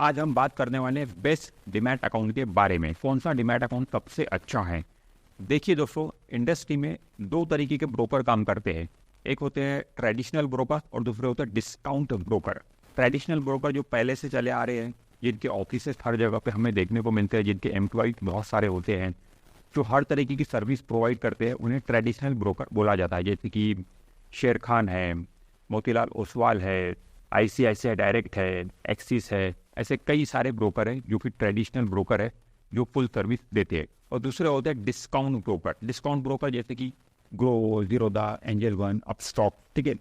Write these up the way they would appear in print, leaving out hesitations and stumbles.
आज हम बात करने वाले हैं बेस्ट डीमैट अकाउंट के बारे में। कौन सा डीमैट अकाउंट सबसे अच्छा है। देखिए दोस्तों, इंडस्ट्री में दो तरीके के ब्रोकर काम करते हैं। एक होते हैं ट्रेडिशनल ब्रोकर और दूसरे होते हैं डिस्काउंट ब्रोकर। ट्रेडिशनल ब्रोकर जो पहले से चले आ रहे हैं, जिनके ऑफिसेस हर जगह पे हमें देखने को मिलते हैं, जिनके एम्प्लॉय बहुत सारे होते हैं, जो हर तरीके की सर्विस प्रोवाइड करते हैं, उन्हें ट्रेडिशनल ब्रोकर बोला जाता है। जैसे कि शेर खान है, मोतीलाल ओसवाल है, ICICI डायरेक्ट है, एक्सिस है, ऐसे कई सारे ब्रोकर हैं जो कि ट्रेडिशनल ब्रोकर है, जो फुल सर्विस देते हैं। और दूसरे होते हैं डिस्काउंट ब्रोकर। डिस्काउंट ब्रोकर जैसे कि grow, Zerodha, angel one, Upstox, ठीक है,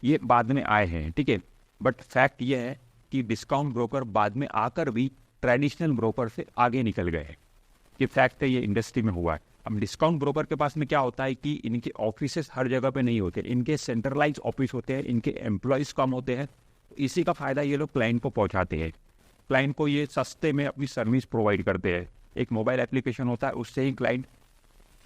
ये बाद में आए हैं, ठीक है। बट फैक्ट ये है कि डिस्काउंट ब्रोकर बाद में आकर भी ट्रेडिशनल ब्रोकर से आगे निकल गए हैं। ये फैक्ट है, ये इंडस्ट्री में हुआ है। अब डिस्काउंट ब्रोकर के पास में क्या होता है कि इनके ऑफिसेस हर जगह पे नहीं होते, इनके सेंट्रलाइज ऑफिस होते हैं, इनके एम्प्लॉयज़ कम होते हैं। इसी का फ़ायदा ये लोग क्लाइंट को पहुंचाते हैं। क्लाइंट को ये सस्ते में अपनी सर्विस प्रोवाइड करते हैं। एक मोबाइल एप्लीकेशन होता है, उससे ही क्लाइंट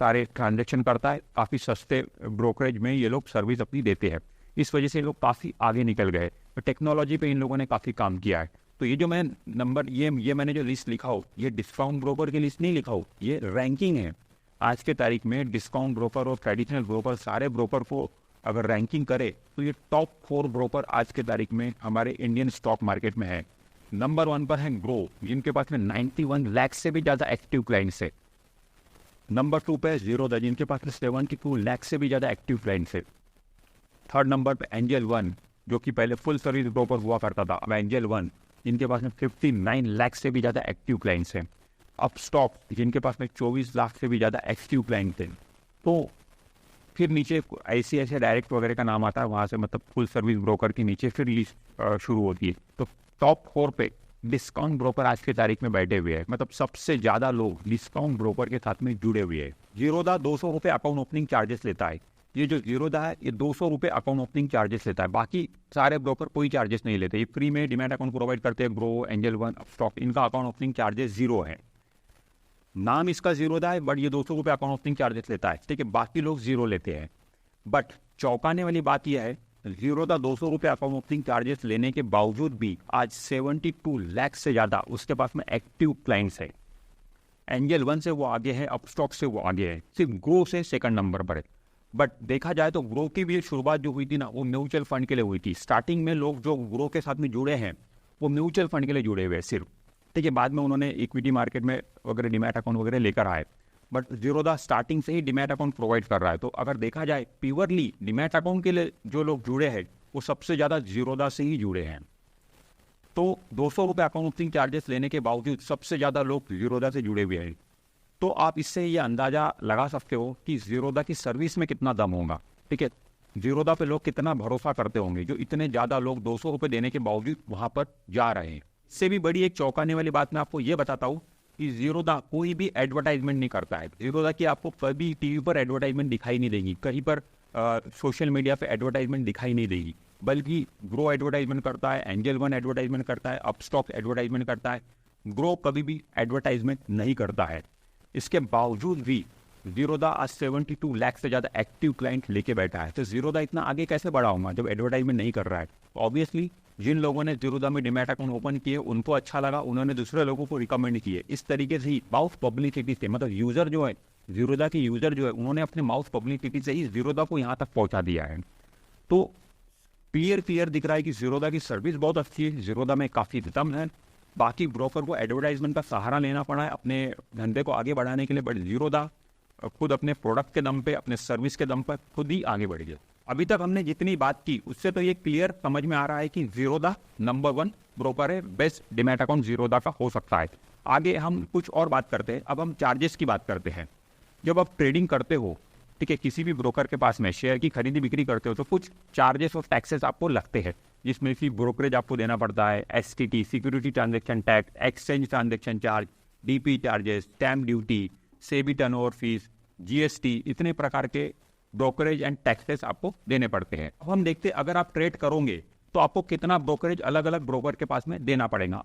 सारे ट्रांजेक्शन करता है। काफ़ी सस्ते ब्रोकरेज में ये लोग सर्विस अपनी देते हैं। इस वजह से ये लोग काफ़ी आगे निकल गए। टेक्नोलॉजी पे इन लोगों ने काफ़ी काम किया है। तो ये जो मैं नंबर ये मैंने जो लिस्ट लिखा हो, ये डिस्काउंट ब्रोकर की लिस्ट नहीं लिखा हो, ये रैंकिंग है। आज के तारीख में डिस्काउंट ब्रोकर और ट्रेडिशनल ब्रोकर, सारे ब्रोकर को अगर रैंकिंग करे तो ये टॉप 4 ब्रोकर आज के तारीख में हमारे इंडियन स्टॉक मार्केट में है। नंबर 1 पर है ग्रो, जिनके पास में 91 लाख से भी ज़्यादा एक्टिव क्लाइंट्स है। नंबर 2 पे है जीरोधा, जिनके पास में 72 लाख से भी ज़्यादा एक्टिव क्लाइंट्स है। थर्ड नंबर पे एंजल वन, जो कि पहले फुल सर्विस ब्रोकर हुआ करता था, अब एंजल वन, जिनके पास में 59 लाख से भी ज़्यादा एक्टिव क्लाइंट्स हैं। अपस्टॉक, जिनके पास में 24 लाख से भी ज़्यादा एक्टिव क्लाइंट्स हैं। तो फिर नीचे ICICI डायरेक्ट वगैरह का नाम आता है, वहाँ से मतलब फुल सर्विस ब्रोकर के नीचे फिर लिस्ट शुरू होती है। तो टॉप 4 पे डिस्काउंट ब्रोकर आज की तारीख में बैठे हुए हैं। मतलब सबसे ज़्यादा लोग डिस्काउंट ब्रोकर के साथ में जुड़े हुए हैं। जीरोधा 200 रुपये अकाउंट ओपनिंग चार्जेस लेता है। ये जो जीरोधा है, ये 200 रुपये अकाउंट ओपनिंग चार्जेस लेता है। बाकी सारे ब्रोकर कोई चार्जेस नहीं लेते। ये फ्री में डीमैट अकाउंट प्रोवाइड करते हैं। ग्रो, एंजल वन, अपस्टॉक, इनका अकाउंट ओपनिंग चार्जेस 0 है। नाम इसका जीरोधा है, बट ये 200 रुपये अकाउंट ओपनिंग चार्जेस लेता है, ठीक है। बाकी लोग 0 लेते हैं। बट चौंकाने वाली बात यह है, जीरोधा 200 रुपये अकाउंट ओपनिंग चार्जेस लेने के बावजूद भी आज 72 लाख से ज़्यादा उसके पास में एक्टिव क्लाइंट्स है। एंजल वन से वो आगे है, अपस्टॉक से वो आगे है, सिर्फ ग्रो से सेकंड नंबर पर है। बट देखा जाए तो ग्रो की भी शुरुआत जो हुई थी ना, वो म्यूचुअल फंड के लिए हुई थी। स्टार्टिंग में लोग जो ग्रो के साथ में जुड़े हैं, वो म्यूचुअल फंड के लिए जुड़े हुए सिर्फ, ठीक है। बाद में उन्होंने इक्विटी मार्केट में वगैरह डीमैट अकाउंट वगैरह लेकर आए। बट जीरोधा स्टार्टिंग से ही डीमैट अकाउंट प्रोवाइड कर रहा है। तो अगर देखा जाए प्योरली डीमैट अकाउंट के लिए जो लोग जुड़े हैं, वो सबसे ज़्यादा जीरोधा से ही जुड़े हैं। तो 200 रुपये अकाउंट ओपनिंग चार्जेस लेने के बावजूद सबसे ज़्यादा लोग जीरोधा से जुड़े हुए हैं। तो आप इससे ये अंदाज़ा लगा सकते हो कि जीरोधा की सर्विस में कितना दम होगा, ठीक है। जीरोधा पे लोग कितना भरोसा करते होंगे, जो इतने ज़्यादा लोग 200 रुपये देने के बावजूद वहाँ पर जा रहे हैं। इससे भी बड़ी एक चौंकाने वाली बात मैं आपको ये बताता हूँ कि जीरोधा कोई भी एडवर्टाइजमेंट नहीं करता है। जीरोधा की आपको कभी टीवी पर एडवर्टाइजमेंट दिखाई नहीं देगी, कहीं पर सोशल मीडिया पे एडवर्टाइजमेंट दिखाई नहीं देगी। बल्कि ग्रो एडवर्टाइजमेंट करता है, एंजल वन एडवर्टाइजमेंट करता है, अपस्टॉक एडवर्टाइजमेंट करता है। ग्रो कभी भी एडवर्टाइजमेंट नहीं करता है। इसके बावजूद भी जीरोधा आज 72 लाख से ज़्यादा एक्टिव क्लाइंट लेके बैठा है। तो जीरोधा इतना आगे कैसे बढ़ा होगा जब एडवर्टाइजमेंट नहीं कर रहा है। ऑब्वियसली जिन लोगों ने जीरोधा में डीमैट अकाउंट ओपन किए, उनको अच्छा लगा, उन्होंने दूसरे लोगों को रिकमेंड किए। इस तरीके से ही माउथ पब्लिसिटी से, मतलब यूज़र जो है, जीरोधा के यूज़र जो है, उन्होंने अपने माउथ पब्लिसिटी से ही जीरोधा को यहाँ तक पहुँचा दिया है। तो क्लियर दिख रहा है कि जीरोधा की सर्विस बहुत अच्छी है, जीरोधा में काफ़ी दम है। बाकी ब्रोकर को एडवर्टाइजमेंट का सहारा लेना पड़ा है अपने धंधे को आगे बढ़ाने के लिए, बट जीरोधा खुद अपने प्रोडक्ट के दम पे, अपने सर्विस के दम पर खुद ही आगे बढ़ गया। अभी तक हमने जितनी बात की उससे तो ये क्लियर समझ में आ रहा है कि जीरोधा नंबर 1 ब्रोकर है। बेस्ट डीमैट अकाउंट जीरोधा का हो सकता है। आगे हम कुछ और बात करते हैं। अब हम चार्जेस की बात करते हैं। जब आप ट्रेडिंग करते हो, ठीक है, किसी भी ब्रोकर के पास में शेयर की खरीदी बिक्री करते हो, तो कुछ चार्जेस और टैक्सेस आपको लगते हैं, जिसमें कि ब्रोकरेज आपको देना पड़ता है, STT security transaction tax, exchange transaction charge, DP charges, stamp duty, SEBI turnover fees, GST, इतने प्रकार के ब्रोकरेज एंड टैक्सेस आपको देने पड़ते हैं। अब हम देखते हैं अगर आप ट्रेड करोगे तो आपको कितना ब्रोकरेज अलग अलग ब्रोकर के पास में देना पड़ेगा।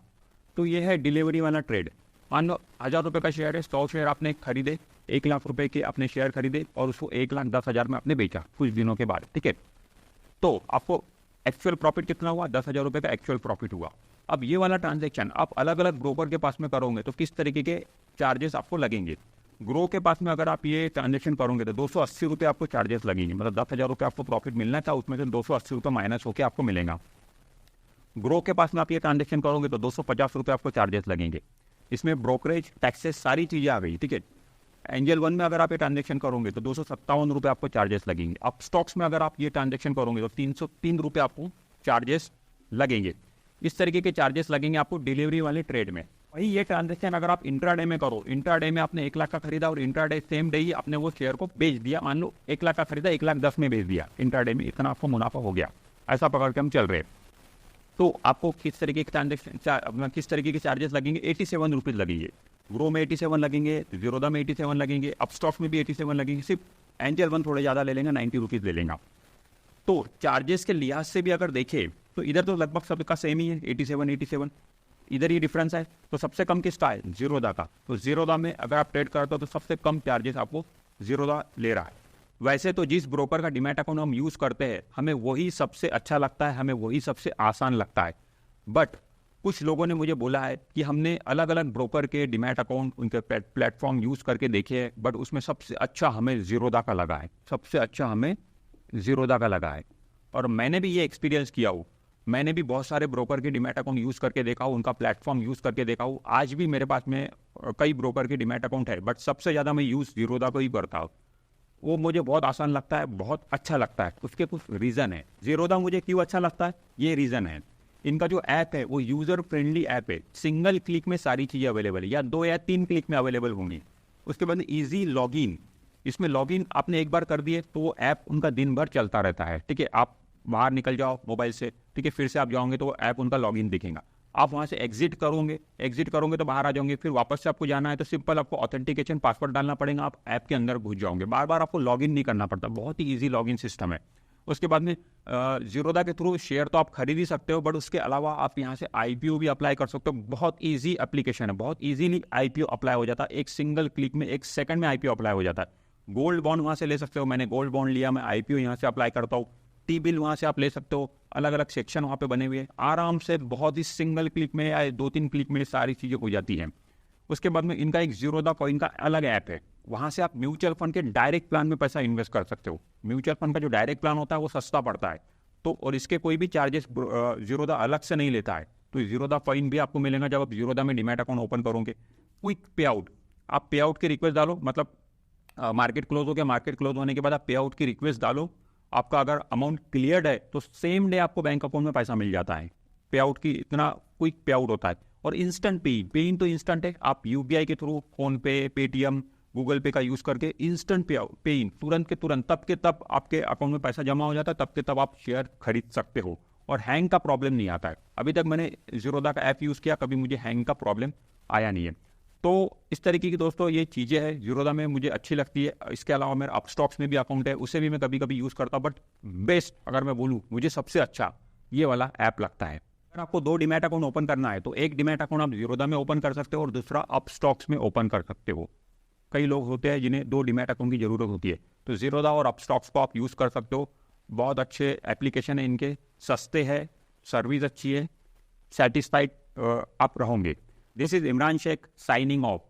तो ये है डिलीवरी वाला ट्रेड। मान लो 1000 रुपये का शेयर है, 100 शेयर आपने खरीदे, 1 लाख रुपए के अपने शेयर खरीदे और उसको 1,10,000 में आपने बेचा कुछ दिनों के बाद, ठीक है। तो आपको एक्चुअल प्रॉफिट कितना हुआ? 10,000 रुपये का एक्चुअल प्रॉफिट हुआ। अब ये वाला ट्रांजेक्शन आप अलग अलग ब्रोकर के पास में करोगे तो किस तरीके के चार्जेस आपको लगेंगे। ग्रो के पास में अगर आप ये ट्रांजेक्शन करोगे तो 280 रुपये आपको चार्जेस लगेंगे, मतलब 10,000 रुपये आपको प्रॉफिट मिलना था, उसमें से 280 रुपये माइनस होकर आपको मिलेगा। ग्रो के पास में आप ये ट्रांजेक्शन करोगे तो 250 रुपये आपको चार्जेस लगेंगे। इसमें ब्रोकरेज, टैक्सेस, सारी चीज़ें आ गई, ठीक है। एंजल वन में अगर आप ये ट्रांजेक्शन करोगे तो 257 रुपये आपको चार्जेस लगेंगे। अब स्टॉक्स में अगर आप ये ट्रांजेक्शन करोगे तो 303 रुपये आपको चार्जेस लगेंगे। इस तरीके के चार्जेस लगेंगे आपको डिलीवरी वाले ट्रेड में। वही ये ट्रांजेक्शन अगर आप इंट्राडे में करो, इंट्राडे में आपने 1 लाख का खरीदा और इंट्राडे सेम डे ही आपने वो शेयर को बेच दिया, मान लो 1 लाख का खरीदा 1,10,000 में बेच दिया, इंट्राडे में इतना आपको मुनाफा हो गया, ऐसा पकड़ के हम चल रहे हैं। तो आपको किस तरीके के ट्रांजेक्शन, किस तरीके के चार्जेस लगेंगे, 87 रुपीज़ लगेंगे। ग्रो में 87 लगेंगे, जीरोदा में 87 लगेंगे, अपस्टॉक्स में भी 87 लगेंगे। सिर्फ एंजल वन थोड़े ज़्यादा ले लेंगे, 90 रुपीज़ ले लेंगे। तो चार्जेस के लिहाज से भी अगर देखें तो इधर तो लगभग सबका सेम ही है, 87, इधर ही डिफरेंस है। तो सबसे कम किसका है, जीरोदा का। तो जीरोदा में अगर आप ट्रेड करते हो तो सबसे कम चार्जेस आपको जीरोदा ले रहा है। वैसे तो जिस ब्रोकर का डीमैट अकाउंट हम यूज़ करते हैं हमें वही सबसे अच्छा लगता है, हमें वही सबसे आसान लगता है। बट कुछ लोगों ने मुझे बोला है कि हमने अलग अलग ब्रोकर के डीमैट अकाउंट, उनके प्लेटफॉर्म यूज़ करके देखे हैं, बट उसमें सबसे अच्छा हमें जीरोदा का लगा है, सबसे अच्छा हमें जीरोदा का लगा है। और मैंने भी ये एक्सपीरियंस किया हूँ, मैंने भी बहुत सारे ब्रोकर के डीमैट अकाउंट यूज़ करके देखा हूँ, उनका प्लेटफॉर्म यूज़ करके देखा हूँ। आज भी मेरे पास में कई ब्रोकर के डीमैट अकाउंट है, बट सबसे ज़्यादा मैं यूज़ जीरोदा को ही करता हूँ। वो मुझे बहुत आसान लगता है, बहुत अच्छा लगता है। उसके कुछ रीज़न है। जीरोदा मुझे क्यों अच्छा लगता है, ये रीज़न है। इनका जो ऐप है वो यूज़र फ्रेंडली ऐप है, सिंगल क्लिक में सारी चीज़ें अवेलेबल है, या 2 या 3 क्लिक में अवेलेबल होंगी। उसके बाद ईजी लॉगिन, इसमें लॉगिन आपने एक बार कर दिए तो वो ऐप उनका दिन भर चलता रहता है, ठीक है। आप बाहर निकल जाओ मोबाइल से, ठीक है, फिर से आप जाओगे तो वो ऐप उनका लॉगिन दिखेगा। आप वहाँ से एग्जिट करोगे तो बाहर आ जाओगे, फिर वापस से आपको जाना है तो सिंपल आपको ऑथेंटिकेशन पासवर्ड डालना पड़ेगा, आप ऐप के अंदर घुस जाओगे, बार बार आपको लॉगिन नहीं करना पड़ता, बहुत ही ईजी लॉगिन सिस्टम है। उसके बाद में जीरोदा के थ्रू शेयर तो आप खरीद ही सकते हो, बट उसके अलावा आप यहाँ से IPO भी अप्लाई कर सकते हो। बहुत ईजी एप्लीकेशन है, बहुत ईजीली IPO अप्लाई हो जाता है, एक सिंगल क्लिक में 1 सेकंड में IPO अप्लाई हो जाता है। गोल्ड बॉन्ड वहाँ से ले सकते हो, मैंने गोल्ड बॉन्ड लिया, मैं IPO यहाँ से अप्लाई करता हूँ। T बिल वहाँ से आप ले सकते हो, अलग अलग सेक्शन वहाँ पे बने हुए हैं, आराम से बहुत ही सिंगल क्लिक में या 2-3 क्लिक में सारी चीज़ें हो जाती हैं। उसके बाद में इनका एक जीरोदा कॉइन का अलग ऐप है, वहाँ से आप म्यूचुअल फंड के डायरेक्ट प्लान में पैसा इन्वेस्ट कर सकते हो। म्यूचुअल फंड का जो डायरेक्ट प्लान होता है वो सस्ता पड़ता है, तो और इसके कोई भी चार्जेस जीरोदा अलग से नहीं लेता है। तो जीरोदा कॉइन भी आपको मिलेगा जब आप जीरोदा में डीमैट अकाउंट ओपन करोगे। क्विक पे आउट, आप पे आउट की रिक्वेस्ट डालो, मतलब मार्केट क्लोज हो गया, मार्केट क्लोज होने के बाद आप पे आउट की रिक्वेस्ट डालो, आपका अगर अमाउंट क्लियर्ड है तो सेम डे आपको बैंक अकाउंट में पैसा मिल जाता है। पे आउट की इतना क्विक पे आउट होता है। और इंस्टेंट पे इन तो इंस्टेंट है, आप UPI के थ्रू फ़ोनपे, पेटीएम, गूगल पे का यूज़ करके इंस्टेंट पे इन तुरंत के तुरंत, तब के तब आपके अकाउंट में पैसा जमा हो जाता है, तब के तब आप शेयर खरीद सकते हो और हैंग का प्रॉब्लम नहीं आता है। अभी तक मैंने जीरोदा का ऐप यूज़ किया, कभी मुझे हैंग का प्रॉब्लम आया नहीं है। तो इस तरीके की दोस्तों ये चीज़ें हैं जीरोदा में, मुझे अच्छी लगती है। इसके अलावा मेरा अपस्टॉक्स में भी अकाउंट है, उसे भी मैं कभी कभी यूज़ करता हूँ, बट बेस्ट अगर मैं बोलूँ मुझे सबसे अच्छा ये वाला ऐप लगता है। अगर आपको 2 डीमैट अकाउंट ओपन करना है तो एक डीमैट अकाउंट आप जीरोदा में ओपन कर सकते हो और दूसरा अपस्टॉक्स में ओपन कर सकते हो। कई लोग होते हैं जिन्हें 2 डीमैट अकाउंट की ज़रूरत होती है, तो जीरोदा और अपस्टॉक्स को आप यूज़ कर सकते हो। बहुत अच्छे एप्लीकेशन है इनके, सस्ते हैं, सर्विस अच्छी है, सेटिस्फाइड आप रहोगे। This is Imran Shaikh signing of.